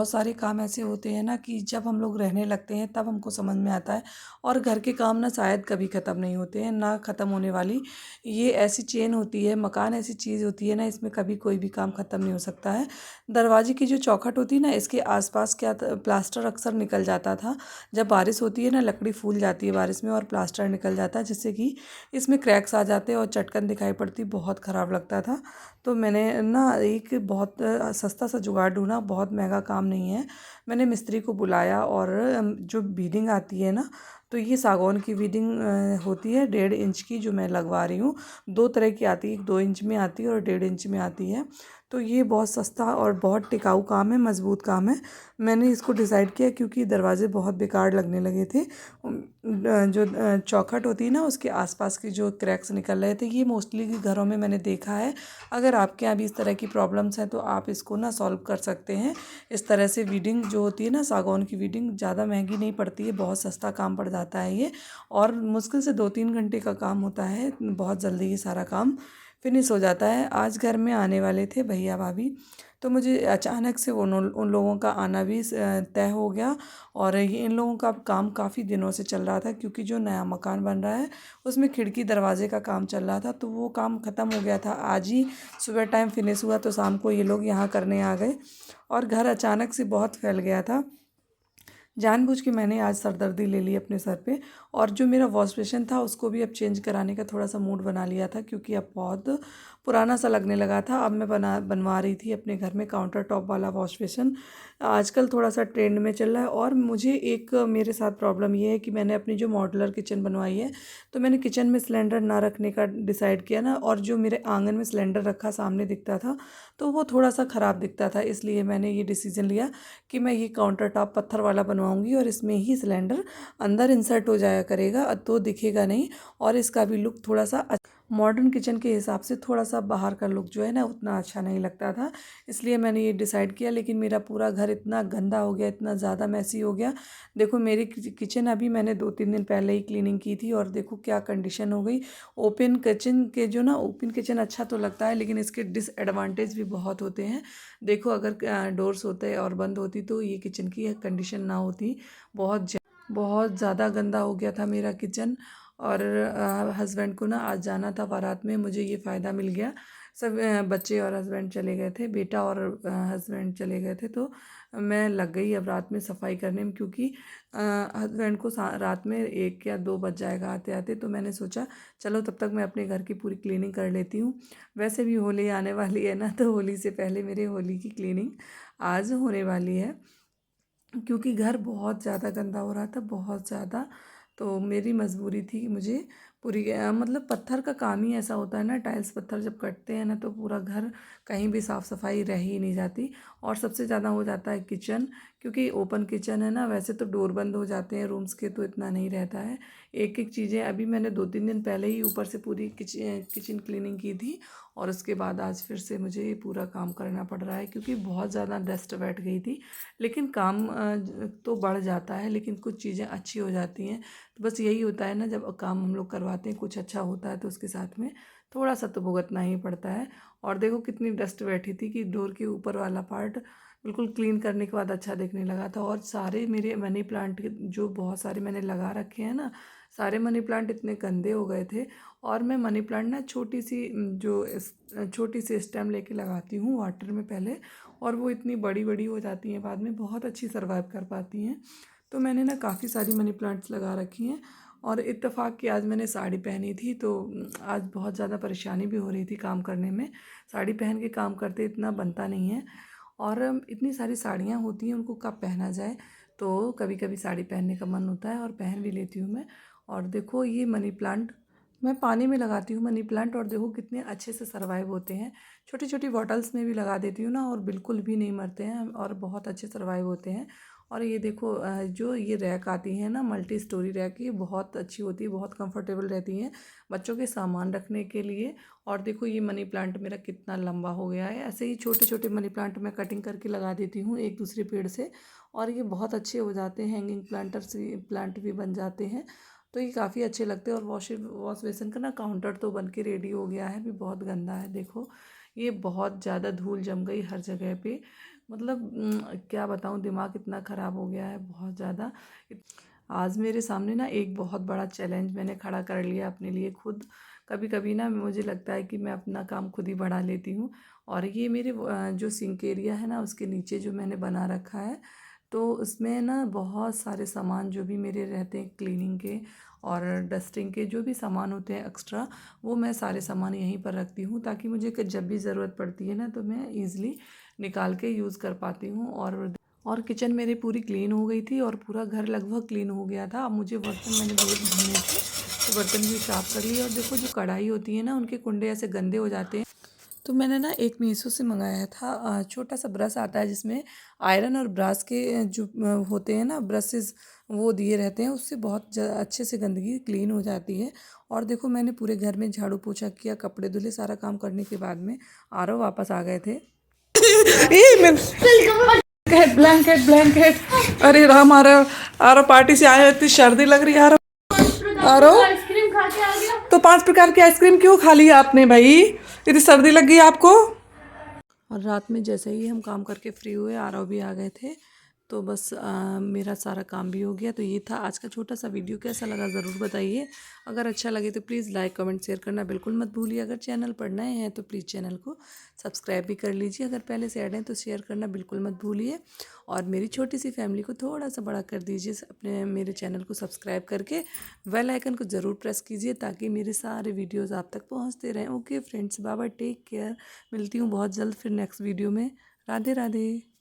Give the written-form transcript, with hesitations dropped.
बहुत सारे काम ऐसे होते हैं ना कि जब हम लोग रहने लगते हैं तब हमको समझ में आता है। और घर के काम ना शायद कभी ख़त्म नहीं होते हैं, ना ख़त्म होने वाली। ये ऐसी चेन होती है, मकान ऐसी चीज़ होती है ना, इसमें कभी कोई भी काम ख़त्म नहीं हो सकता है। दरवाजे की जो चौखट होती है ना, इसके आसपास क्या प्लास्टर अक्सर निकल जाता था। जब बारिश होती है ना, लकड़ी फूल जाती है बारिश में और प्लास्टर निकल जाता है, जिससे कि इसमें क्रैक्स आ जाते हैं और चटकन दिखाई पड़ती, बहुत ख़राब लगता था। तो मैंने ना एक बहुत सस्ता सा जुगाड़ ढूँढा, बहुत महंगा काम नहीं है। मैंने मिस्त्री को बुलाया और जो बीडिंग आती है ना, तो ये सागौन की बीडिंग होती है 1.5 इंच की, जो मैं लगवा रही हूँ। 2 तरह की आती है, एक 2 इंच में आती है और 1.5 इंच में आती है। तो ये बहुत सस्ता और बहुत टिकाऊ काम है, मज़बूत काम है। मैंने इसको डिसाइड किया क्योंकि दरवाजे बहुत बेकार लगने लगे थे। जो चौखट होती है ना, उसके आसपास के जो क्रैक्स निकल रहे थे, ये मोस्टली घरों में मैंने देखा है। अगर आपके यहाँ भी इस तरह की प्रॉब्लम्स हैं तो आप इसको ना सॉल्व कर सकते हैं। इस तरह से वीडिंग जो होती है ना, सागौन की वीडिंग ज़्यादा महंगी नहीं पड़ती है, बहुत सस्ता काम पड़ जाता है ये। और मुश्किल से 2-3 घंटे का काम होता है, बहुत जल्दी ये सारा काम फिनिश हो जाता है। आज घर में आने वाले थे भैया भाभी, तो मुझे अचानक से उन लोगों का आना भी तय हो गया। और ये इन लोगों का काम काफ़ी दिनों से चल रहा था, क्योंकि जो नया मकान बन रहा है उसमें खिड़की दरवाजे का काम चल रहा था, तो वो काम ख़त्म हो गया था। आज ही सुबह टाइम फिनिश हुआ, तो शाम को ये लोग यहाँ करने आ गए और घर अचानक से बहुत फैल गया था। जानबूझ के मैंने आज सरदर्दी ले ली अपने सर पे। और जो मेरा वॉश बेसिन था उसको भी अब चेंज कराने का थोड़ा सा मूड बना लिया था, क्योंकि अब बहुत पुराना सा लगने लगा था। अब मैं बनवा रही थी अपने घर में काउंटर टॉप वाला वॉश बेसिन। आजकल थोड़ा सा ट्रेंड में चल रहा है। और मुझे एक मेरे साथ प्रॉब्लम ये है कि मैंने अपनी जो मॉड्यूलर किचन बनवाई है, तो मैंने किचन में सिलेंडर ना रखने का डिसाइड किया ना, और जो मेरे आंगन में सिलेंडर रखा सामने दिखता था, तो वो थोड़ा सा ख़राब दिखता था। इसलिए मैंने ये डिसीज़न लिया कि मैं ये काउंटर टॉप पत्थर वाला बनवाऊंगी और इसमें ही सिलेंडर अंदर इंसर्ट हो जाया करेगा, तो दिखेगा नहीं। और इसका भी लुक थोड़ा सा मॉडर्न किचन के हिसाब से थोड़ा सा बाहर का लुक जो है ना, उतना अच्छा नहीं लगता था। इसलिए मैंने ये डिसाइड किया। लेकिन मेरा पूरा घर इतना गंदा हो गया, इतना ज़्यादा मैसी हो गया। देखो मेरी किचन अभी मैंने 2-3 दिन पहले ही क्लीनिंग की थी और देखो क्या कंडीशन हो गई। ओपन किचन के जो ना, ओपन किचन अच्छा तो लगता है, लेकिन इसके डिसएडवांटेज भी बहुत होते हैं। देखो अगर डोर्स होते और बंद होती तो ये किचन की कंडीशन ना होती। बहुत ज़्यादा गंदा हो गया था मेरा किचन। और हस्बैंड को ना आज जाना था बारात में, मुझे ये फ़ायदा मिल गया। सब बच्चे और हस्बैंड चले गए थे, बेटा और हस्बैंड चले गए थे, तो मैं लग गई अब रात में सफाई करने में, क्योंकि हस्बैंड को रात में 1 या 2 बज जाएगा आते आते। तो मैंने सोचा चलो तब तक मैं अपने घर की पूरी क्लीनिंग कर लेती हूँ। वैसे भी होली आने वाली है ना, तो होली से पहले मेरे होली की क्लीनिंग आज होने वाली है, क्योंकि घर बहुत ज़्यादा गंदा हो रहा था, बहुत ज़्यादा। तो मेरी मजबूरी थी कि मुझे पूरी मतलब पत्थर का काम ही ऐसा होता है ना, टाइल्स पत्थर जब कटते हैं ना, तो पूरा घर कहीं भी साफ़ सफाई रह ही नहीं जाती। और सबसे ज़्यादा हो जाता है किचन, क्योंकि ओपन किचन है ना, वैसे तो डोर बंद हो जाते हैं रूम्स के, तो इतना नहीं रहता है। एक एक चीज़ें अभी मैंने 2-3 दिन पहले ही ऊपर से पूरी किचन क्लीनिंग की थी। और उसके बाद आज फिर से मुझे ये पूरा काम करना पड़ रहा है, क्योंकि बहुत ज़्यादा डस्ट बैठ गई थी। लेकिन काम तो बढ़ जाता है, लेकिन कुछ चीज़ें अच्छी हो जाती हैं। तो बस यही होता है ना, जब काम हम लोग करवाते हैं कुछ अच्छा होता है, तो उसके साथ में थोड़ा सा तो भुगतना ही पड़ता है। और देखो कितनी डस्ट बैठी थी कि डोर के ऊपर वाला पार्ट बिल्कुल क्लीन करने के बाद अच्छा दिखने लगा था। और सारे मेरे मनी प्लांट जो बहुत सारे मैंने लगा रखे हैं ना, सारे मनी प्लांट इतने गंदे हो गए थे। और मैं मनी प्लांट ना छोटी सी छोटी सी स्टेम लेके लगाती हूँ वाटर में पहले, और वो इतनी बड़ी बड़ी हो जाती हैं बाद में, बहुत अच्छी सर्वाइव कर पाती हैं। तो मैंने ना काफ़ी सारी मनी प्लांट्स लगा रखी हैं। और इत्तेफाक कि आज मैंने साड़ी पहनी थी, तो आज बहुत ज़्यादा परेशानी भी हो रही थी काम करने में। साड़ी पहन के काम करते इतना बनता नहीं है। और इतनी सारी साड़ियाँ होती हैं, उनको कब पहना जाए, तो कभी कभी साड़ी पहनने का मन होता है और पहन भी लेती हूँ मैं। और देखो ये मनी प्लांट मैं पानी में लगाती हूँ मनी प्लांट, और देखो कितने अच्छे से सर्वाइव होते हैं। छोटी छोटी बॉटल्स में भी लगा देती हूँ ना, और बिल्कुल भी नहीं मरते हैं और बहुत अच्छे सर्वाइव होते हैं। और ये देखो जो ये रैक आती है ना, मल्टी स्टोरी रैक, ये बहुत अच्छी होती है, बहुत कंफर्टेबल रहती हैं बच्चों के सामान रखने के लिए। और देखो ये मनी प्लांट मेरा कितना लंबा हो गया है। ऐसे ही छोटे छोटे मनी प्लांट मैं कटिंग करके लगा देती हूँ एक दूसरे पेड़ से, और ये बहुत अच्छे हो जाते हैं, हैंगिंग प्लांट भी बन जाते हैं। तो ये काफ़ी अच्छे लगते हैं। और वॉश बेसिन का ना काउंटर तो बन के रेडी हो गया है, भी बहुत गंदा है। देखो ये बहुत ज़्यादा धूल जम गई हर जगह पे, मतलब क्या बताऊँ, दिमाग इतना ख़राब हो गया है बहुत ज़्यादा। आज मेरे सामने ना एक बहुत बड़ा चैलेंज मैंने खड़ा कर लिया अपने लिए खुद। कभी कभी ना मुझे लगता है कि मैं अपना काम खुद ही बढ़ा लेती हूँ। और ये मेरे जो सिंक एरिया है ना, उसके नीचे जो मैंने बना रखा है, तो उसमें ना बहुत सारे सामान जो भी मेरे रहते हैं क्लीनिंग के और डस्टिंग के, जो भी सामान होते हैं एक्स्ट्रा, वो मैं सारे सामान यहीं पर रखती हूँ, ताकि मुझे जब भी ज़रूरत पड़ती है ना, तो मैं ईज़िली निकाल के यूज़ कर पाती हूँ। और किचन मेरी पूरी क्लीन हो गई थी और पूरा घर लगभग क्लीन हो गया था। अब मुझे बर्तन मैंने धुलने थे, तो बर्तन भी साफ़ कर लिए। और देखो, जो कढ़ाई होती है ना, उनके कुंडे ऐसे गंदे हो जाते हैं। तो मैंने ना एक मीशो से मंगाया था, छोटा सा ब्रश आता है जिसमें आयरन और ब्रास के जो होते हैं ना ब्रशेस, वो दिए रहते हैं। उससे बहुत अच्छे से गंदगी क्लीन हो जाती है। और देखो, मैंने पूरे घर में झाड़ू पोछा किया, कपड़े धुले, सारा काम करने के बाद में आरव वापस आ गए थे। ब्लैंकेट ब्लैंकेट ब्लैंकेट, अरे राम, आ रहा पार्टी से आए, इतनी सर्दी लग रही है। आ रहा आइसक्रीम खा के आ गया। तो 5 प्रकार की आइसक्रीम क्यों खा लिया आपने भाई? इतनी सर्दी लग गई आपको? और रात में जैसे ही हम काम करके फ्री हुए, आरव भी आ गए थे। तो बस मेरा सारा काम भी हो गया। तो ये था आज का छोटा सा वीडियो। कैसा लगा ज़रूर बताइए। अगर अच्छा लगे तो प्लीज़ लाइक कमेंट शेयर करना बिल्कुल मत भूलिए। अगर चैनल पर नए हैं तो प्लीज़ चैनल को सब्सक्राइब भी कर लीजिए। अगर पहले से ऐड हैं तो शेयर करना बिल्कुल मत भूलिए। और मेरी छोटी सी फैमिली को थोड़ा सा बड़ा कर दीजिए, अपने मेरे चैनल को सब्सक्राइब करके बेल आइकन को ज़रूर प्रेस कीजिए, ताकि मेरे सारे वीडियोज़ आप तक पहुँचते रहें। Okay friends, bye bye, take care. मिलती हूँ बहुत जल्द फिर नेक्स्ट वीडियो में। राधे राधे।